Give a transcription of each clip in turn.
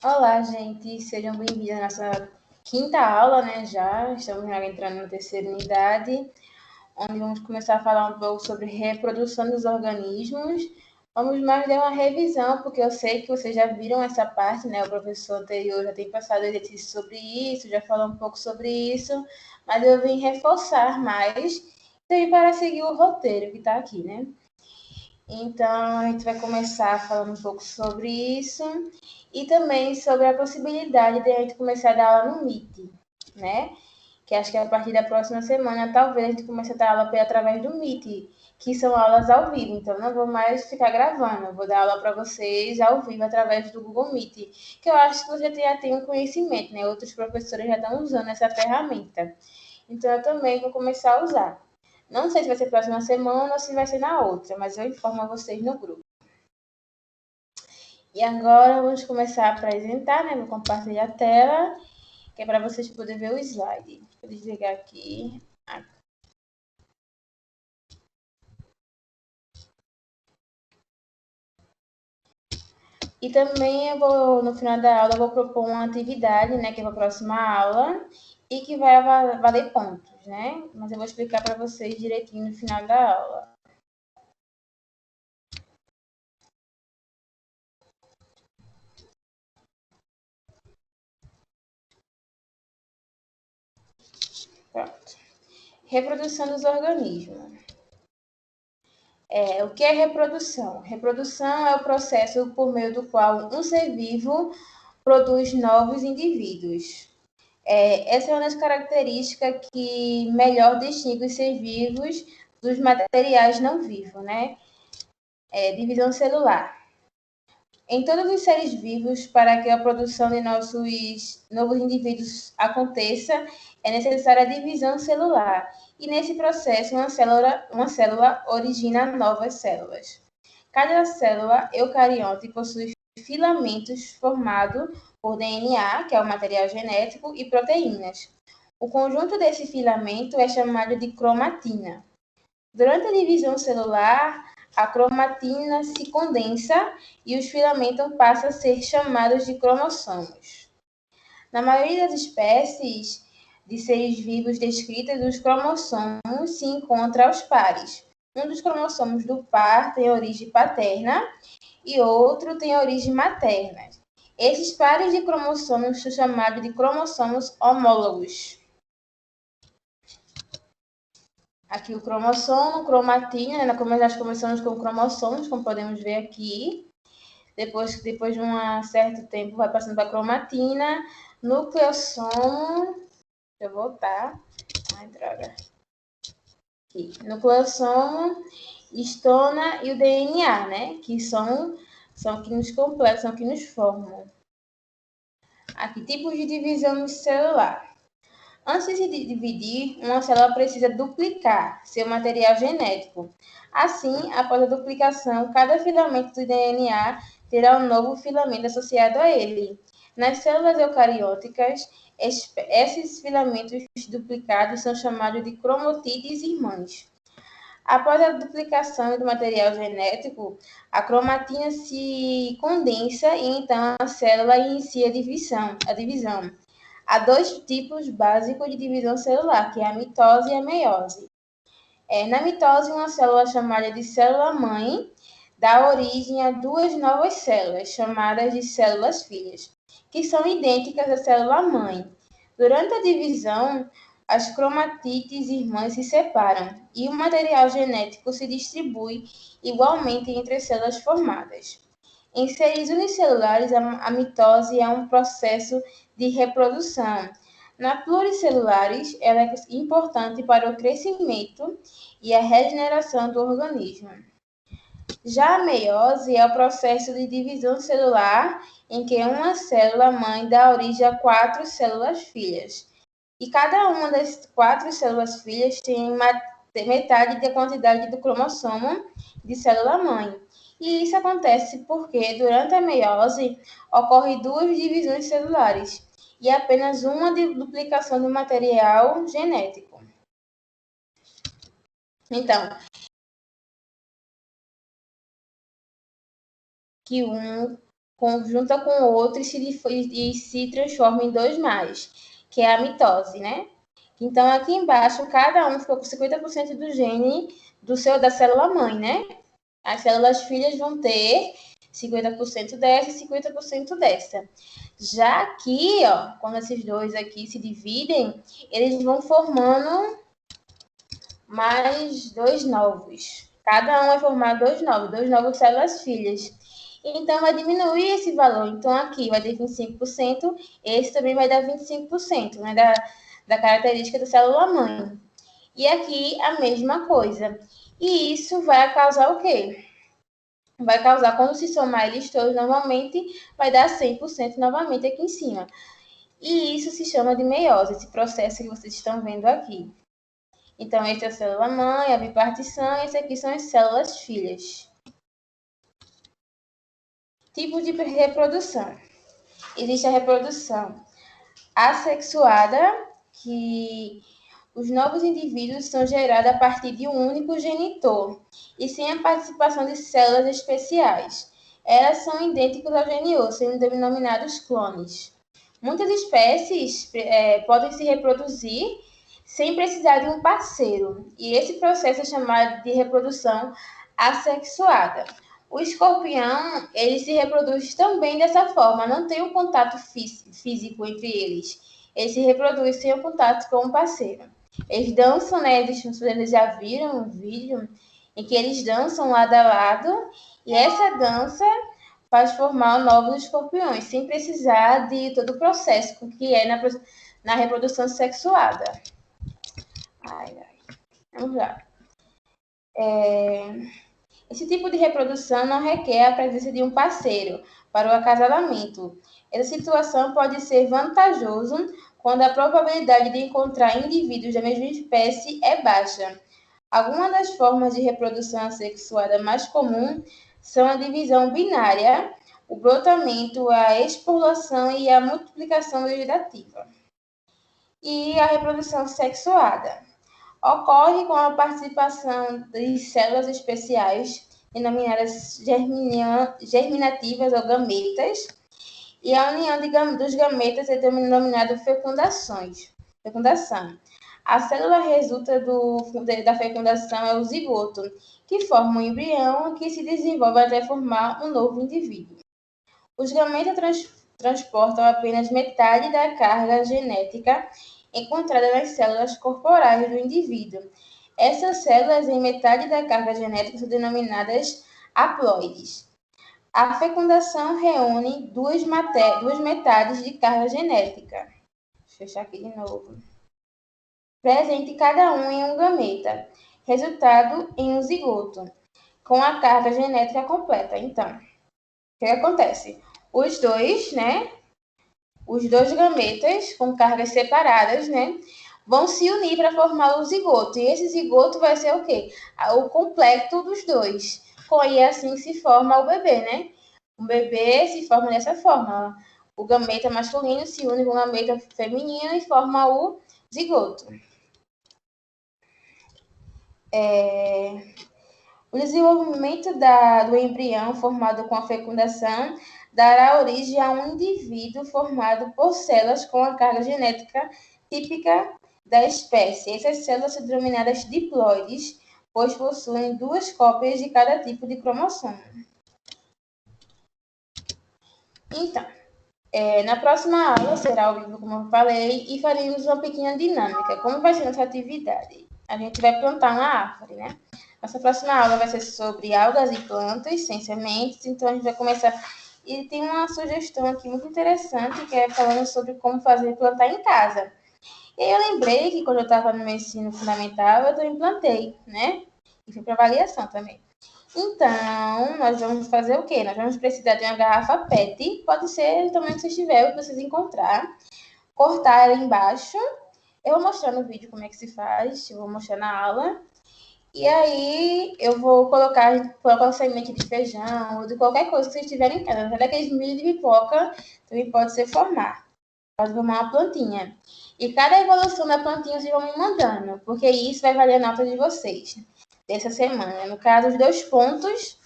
Olá, gente, sejam bem-vindos à nossa quinta aula, né? Já estamos entrando na terceira unidade, onde vamos começar a falar um pouco sobre reprodução dos organismos. Vamos mais dar uma revisão, porque eu sei que vocês já viram essa parte, né? O professor anterior já tem passado exercício sobre isso, já falou um pouco sobre isso, mas eu vim reforçar mais, também para seguir o roteiro que está aqui, né? Então, a gente vai começar falando um pouco sobre isso e também sobre a possibilidade de a gente começar a dar aula no Meet, né? Que acho que a partir da próxima semana, talvez a gente comece a dar aula através do Meet, que são aulas ao vivo. Então, não vou mais ficar gravando, eu vou dar aula para vocês ao vivo através do Google Meet, que eu acho que você já tem um conhecimento, né? Outros professores já estão usando essa ferramenta. Então, eu também vou começar a usar. Não sei se vai ser próxima semana ou se vai ser na outra, mas eu informo a vocês no grupo. E agora vamos começar a apresentar, né? Vou compartilhar a tela, que é para vocês poderem ver o slide. Vou desligar aqui. E também eu vou, no final da aula, eu vou propor uma atividade, né? Que é para a próxima aula e que vai valer pontos, né? Mas eu vou explicar para vocês direitinho no final da aula. Pronto. Reprodução dos organismos. O que é reprodução? Reprodução é o processo por meio do qual um ser vivo produz novos indivíduos. Essa é uma das características que melhor distingue os seres vivos dos materiais não vivos, né? Divisão celular. Em todos os seres vivos, para que a produção de nossos novos indivíduos aconteça, é necessária a divisão celular. E nesse processo, uma célula origina novas células. Cada célula eucarionte possui filamentos formados por DNA, que é o material genético, e proteínas. O conjunto desse filamento é chamado de cromatina. Durante a divisão celular, a cromatina se condensa e os filamentos passam a ser chamados de cromossomos. Na maioria das espécies de seres vivos descritas, os cromossomos se encontram aos pares. Um dos cromossomos do par tem origem paterna e outro tem origem materna. Esses pares de cromossomos são chamados de cromossomos homólogos. Aqui o cromossomo, cromatina, né? Nós começamos com cromossomos, como podemos ver aqui. Depois de um certo tempo, vai passando para a cromatina, nucleossomo. Deixa eu voltar. Ai, droga. Aqui. Nucleossomo, histona e o DNA, né? Que são que nos completam, são que nos formam. Aqui, tipos de divisão celular. Antes de dividir, uma célula precisa duplicar seu material genético. Assim, após a duplicação, cada filamento do DNA terá um novo filamento associado a ele. Nas células eucarióticas, esses filamentos duplicados são chamados de cromatídeos irmãs. Após a duplicação do material genético, a cromatina se condensa e então a célula inicia a divisão. Há dois tipos básicos de divisão celular, que é a mitose e a meiose. Na mitose, uma célula chamada de célula-mãe dá origem a duas novas células, chamadas de células-filhas, que são idênticas à célula-mãe. Durante a divisão, as cromatídeos irmãs se separam e o material genético se distribui igualmente entre as células formadas. Em seres unicelulares, a mitose é um processo de reprodução. Na pluricelulares, ela é importante para o crescimento e a regeneração do organismo. Já a meiose é o processo de divisão celular em que uma célula mãe dá origem a 4 células filhas. E cada uma das 4 células filhas tem metade da quantidade do cromossomo de célula mãe. E isso acontece porque durante a meiose ocorre duas divisões celulares e apenas uma de duplicação do material genético. Então, que um junta com o outro e se transforma em 2+, que é a mitose, né? Então, aqui embaixo, cada um ficou com 50% do gene da célula mãe, né? As células filhas vão ter 50% dessa e 50% dessa. Já aqui, ó, quando esses dois aqui se dividem, eles vão formando mais 2 novos. Cada um vai formar 2 novos células filhas. Então, vai diminuir esse valor. Então, aqui vai ter 25%, esse também vai dar 25%, né, da característica da célula-mãe. E aqui, a mesma coisa. E isso vai causar o quê? Vai causar, quando se somar eles todos novamente, vai dar 100% novamente aqui em cima. E isso se chama de meiose, esse processo que vocês estão vendo aqui. Então, essa é a célula-mãe, a bipartição, e esse aqui são as células filhas. Tipo de reprodução. Existe a reprodução assexuada, que os novos indivíduos são gerados a partir de um único genitor e sem a participação de células especiais. Elas são idênticas ao GNO, sendo denominados clones. Muitas espécies podem se reproduzir sem precisar de um parceiro, e esse processo é chamado de reprodução assexuada. O escorpião, ele se reproduz também dessa forma, não tem um contato físico entre eles. Ele se reproduz sem o contato com o parceiro. Eles dançam, né? Eles já viram um vídeo em que eles dançam lado a lado, e essa dança faz formar novos escorpiões, sem precisar de todo o processo que é na reprodução sexuada. Vamos lá. Esse tipo de reprodução não requer a presença de um parceiro para o acasalamento. Essa situação pode ser vantajosa quando a probabilidade de encontrar indivíduos da mesma espécie é baixa. Algumas das formas de reprodução assexuada mais comum são a divisão binária, o brotamento, a espolação e a multiplicação vegetativa. E a reprodução sexuada ocorre com a participação de células especiais, denominadas germinativas ou gametas, e a união dos gametas é denominada fecundação. A célula resulta da fecundação é o zigoto, que forma um embrião que se desenvolve até formar um novo indivíduo. Os gametas transportam apenas metade da carga genética encontrada nas células corporais do indivíduo. Essas células em metade da carga genética são denominadas haploides. A fecundação reúne duas metades de carga genética. Deixa eu fechar aqui de novo. Presente cada um em um gameta, resultado em um zigoto, com a carga genética completa. Então, o que acontece? Os dois gametas com cargas separadas, né, vão se unir para formar o zigoto. E esse zigoto vai ser o quê? O completo dos dois. E assim se forma o bebê, né? O bebê se forma dessa forma. O gameta masculino se une com o gameta feminino e forma o zigoto. O desenvolvimento do embrião formado com a fecundação dará origem a um indivíduo formado por células com a carga genética típica da espécie. Essas células são denominadas diploides, pois possuem 2 cópias de cada tipo de cromossomo. Então, na próxima aula será ao vivo, como eu falei, e faremos uma pequena dinâmica. Como vai ser nossa atividade? A gente vai plantar uma árvore, né? Nossa próxima aula vai ser sobre algas e plantas sem sementes, então a gente vai começar. E tem uma sugestão aqui muito interessante, que é falando sobre como plantar em casa. E aí eu lembrei que quando eu estava no meu ensino fundamental, eu também plantei, né? E fui para avaliação também. Então, nós vamos fazer o quê? Nós vamos precisar de uma garrafa PET, pode ser do tamanho que vocês tiverem, o que vocês encontrar. Cortar ela embaixo. Eu vou mostrar no vídeo como é que se faz, eu vou mostrar na aula. E aí, eu vou colocar semente de feijão ou de qualquer coisa que vocês tiverem em casa. Até daqueles milho de pipoca também pode ser formar. Pode formar uma plantinha. E cada evolução da plantinha vocês vão me mandando, porque isso vai valer a nota de vocês dessa semana. No caso, os 2 pontos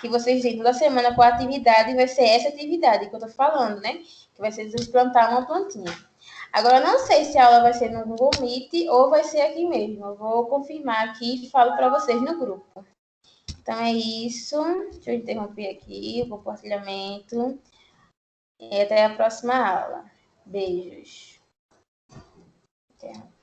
que vocês têm toda semana com a atividade, vai ser essa atividade que eu tô falando, né? Que vai ser plantar uma plantinha. Agora, eu não sei se a aula vai ser no Google Meet ou vai ser aqui mesmo. Eu vou confirmar aqui e falo para vocês no grupo. Então, é isso. Deixa eu interromper aqui o compartilhamento. E até a próxima aula. Beijos. Até.